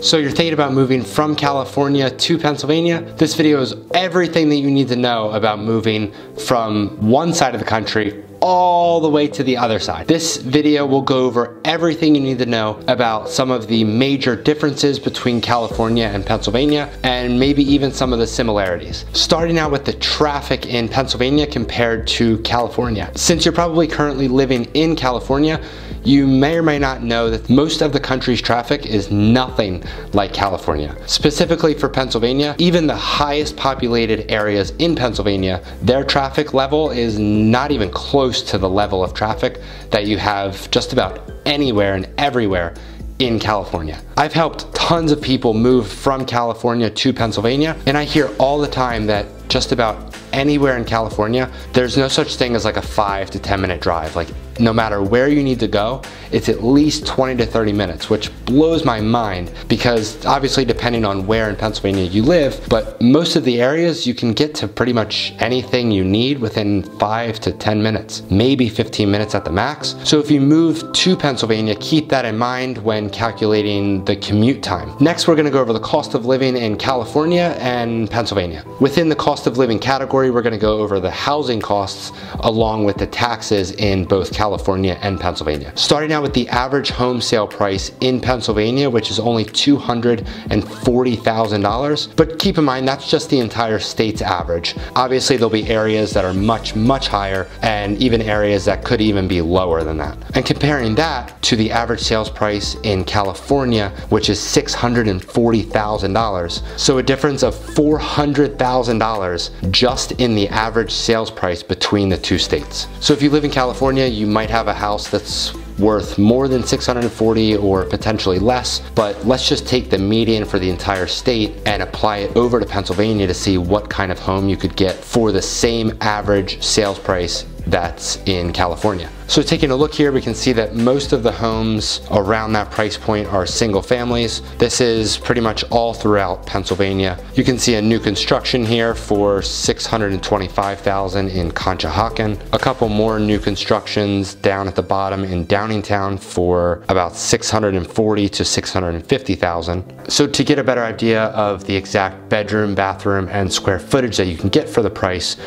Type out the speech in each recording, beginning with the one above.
So you're thinking about moving from California to Pennsylvania? This video is everything that you need to know about moving from one side of the country all the way to the other side. This video will go over everything you need to know about some of the major differences between California and Pennsylvania, and maybe even some of the similarities. Starting out with the traffic in Pennsylvania compared to California. Since you're probably currently living in California, you may or may not know that most of the country's traffic is nothing like California. Specifically for Pennsylvania, even the highest populated areas in Pennsylvania, their traffic level is not even close to the level of traffic that you have just about anywhere and everywhere in California. I've helped tons of people move from California to Pennsylvania, and I hear all the time that just about anywhere in California, there's no such thing as like a 5 to 10 minute drive. Like, no matter where you need to go, it's at least 20 to 30 minutes, which blows my mind because obviously depending on where in Pennsylvania you live, but most of the areas you can get to pretty much anything you need within 5 to 10 minutes, maybe 15 minutes at the max. So if you move to Pennsylvania, keep that in mind when calculating the commute time. Next, we're gonna go over the cost of living in California and Pennsylvania. Within the cost of living category, we're gonna go over the housing costs along with the taxes in both California and Pennsylvania. Starting out with the average home sale price in Pennsylvania, which is only $240,000. But keep in mind, that's just the entire state's average. Obviously, there'll be areas that are much, much higher, and even areas that could even be lower than that. And comparing that to the average sales price in California, which is $640,000. So a difference of $400,000 just in the average sales price between the two states. So if you live in California, you might have a house that's worth more than $640,000 or potentially less, but let's just take the median for the entire state and apply it over to Pennsylvania to see what kind of home you could get for the same average sales price that's in California. So taking a look here, we can see that most of the homes around that price point are single families. This is pretty much all throughout Pennsylvania. You can see a new construction here for $625,000 in Conshohocken. A couple more new constructions down at the bottom in Downingtown for about $640,000 to $650,000. So to get a better idea of the exact bedroom, bathroom, and square footage that you can get for the price,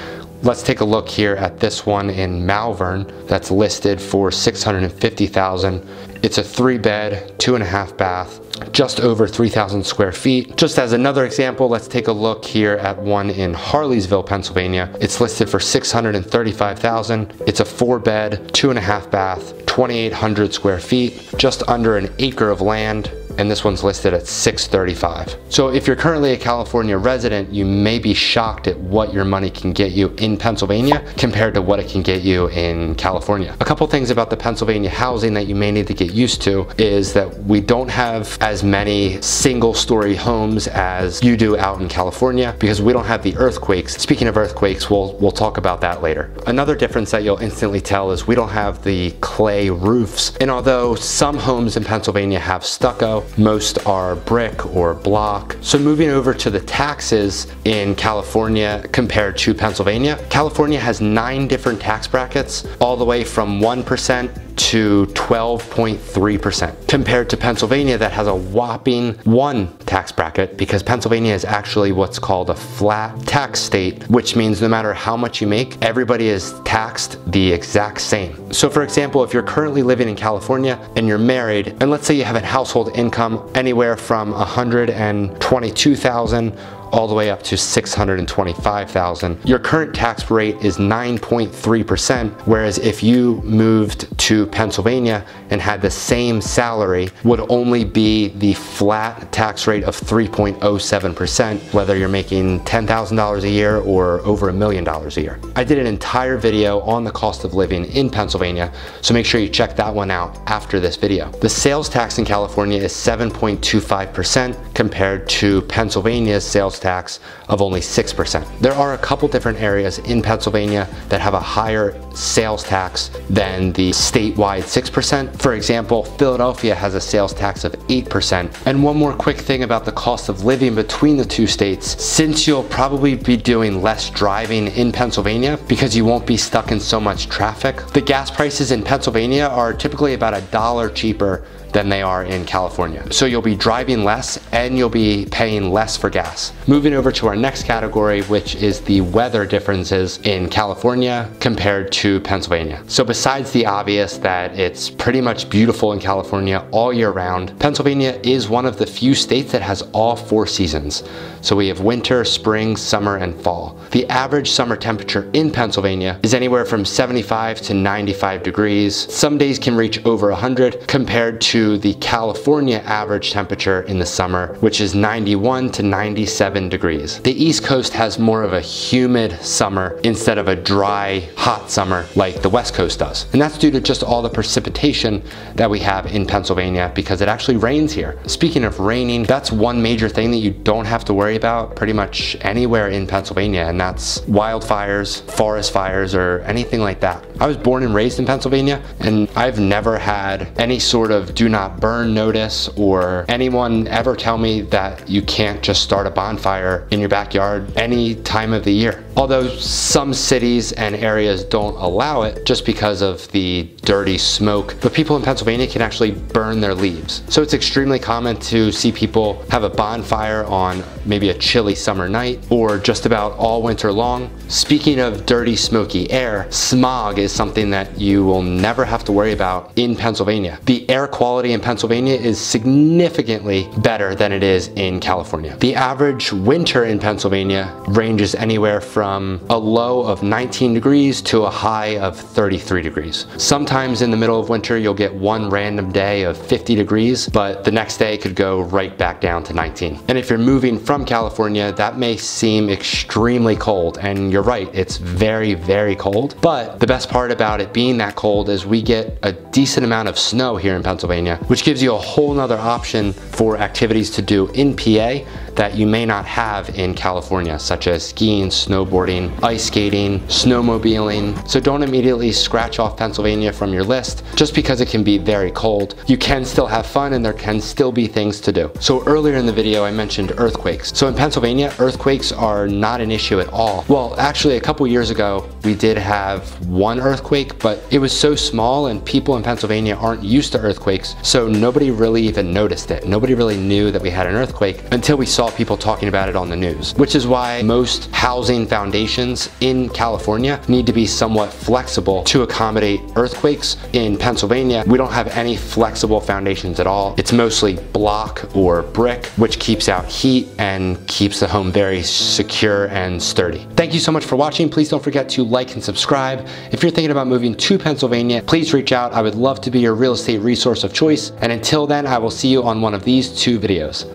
let's take a look here at this one in Malvern that's listed for $650,000. It's a 3-bed, 2.5 bath, just over 3,000 square feet. Just as another example, let's take a look here at one in Harleysville, Pennsylvania. It's listed for $635,000. It's a 4-bed, 2.5 bath, 2,800 square feet, just under an acre of land. And this one's listed at $635,000. So if you're currently a California resident, you may be shocked at what your money can get you in Pennsylvania compared to what it can get you in California. A couple things about the Pennsylvania housing that you may need to get used to is that we don't have as many single-story homes as you do out in California because we don't have the earthquakes. Speaking of earthquakes, we'll talk about that later. Another difference that you'll instantly tell is we don't have the clay roofs. And although some homes in Pennsylvania have stucco, most are brick or block. So moving over to the taxes in California compared to Pennsylvania, California has 9 different tax brackets, all the way from 1% to 12.3%, compared to Pennsylvania that has a whopping 1 tax bracket, because Pennsylvania is actually what's called a flat tax state, which means no matter how much you make, everybody is taxed the exact same. So for example, if you're currently living in California and you're married, and let's say you have a household income anywhere from $122,000 all the way up to $625,000. Your current tax rate is 9.3%, whereas if you moved to Pennsylvania and had the same salary, would only be the flat tax rate of 3.07%, whether you're making $10,000 a year or over $1 million a year. I did an entire video on the cost of living in Pennsylvania, so make sure you check that one out after this video. The sales tax in California is 7.25% compared to Pennsylvania's sales tax of only 6%. There are a couple different areas in Pennsylvania that have a higher sales tax than the statewide 6%. For example, Philadelphia has a sales tax of 8%. And one more quick thing about the cost of living between the two states, since you'll probably be doing less driving in Pennsylvania because you won't be stuck in so much traffic, the gas prices in Pennsylvania are typically about $1 cheaper than they are in California. So you'll be driving less and you'll be paying less for gas. Moving over to our next category, which is the weather differences in California compared to Pennsylvania. So besides the obvious that it's pretty much beautiful in California all year round, Pennsylvania is one of the few states that has all 4 seasons. So we have winter, spring, summer, and fall. The average summer temperature in Pennsylvania is anywhere from 75 to 95 degrees. Some days can reach over 100 compared to the California average temperature in the summer, which is 91 to 97 degrees. The East Coast has more of a humid summer instead of a dry, hot summer like the West Coast does. And that's due to just all the precipitation that we have in Pennsylvania because it actually rains here. Speaking of raining, that's one major thing that you don't have to worry about pretty much anywhere in Pennsylvania, and that's wildfires, forest fires, or anything like that. I was born and raised in Pennsylvania, and I've never had any sort of do not burn notice or anyone ever tell me that you can't just start a bonfire in your backyard any time of the year. Although some cities and areas don't allow it just because of the dirty smoke, but people in Pennsylvania can actually burn their leaves. So it's extremely common to see people have a bonfire on maybe a chilly summer night or just about all winter long. Speaking of dirty, smoky air, smog is something that you will never have to worry about in Pennsylvania. The air quality in Pennsylvania is significantly better than it is in California. The average winter in Pennsylvania ranges anywhere from a low of 19 degrees to a high of 33 degrees. Sometimes in the middle of winter, you'll get one random day of 50 degrees, but the next day could go right back down to 19. And if you're moving from California, that may seem extremely cold, and you're right, it's very, very cold. But the best part about it being that cold is we get a decent amount of snow here in Pennsylvania, which gives you a whole nother option for activities to do in PA that you may not have in California, such as skiing, snowboarding, ice skating, snowmobiling. So don't immediately scratch off Pennsylvania from your list just because it can be very cold. You can still have fun and there can still be things to do. So earlier in the video I mentioned earthquakes. So in Pennsylvania, earthquakes are not an issue at all. Well, actually a couple years ago we did have one earthquake, but it was so small and people in Pennsylvania aren't used to earthquakes, so nobody really even noticed it. Nobody really knew that we had an earthquake until we saw people talking about it on the news, which is why most housing foundations in California need to be somewhat flexible to accommodate earthquakes. In Pennsylvania, we don't have any flexible foundations at all. It's mostly block or brick, which keeps out heat and keeps the home very secure and sturdy. Thank you so much for watching. Please don't forget to like and subscribe. If you're thinking about moving to Pennsylvania, please reach out. I would love to be your real estate resource of choice. And until then, I will see you on one of these 2 videos.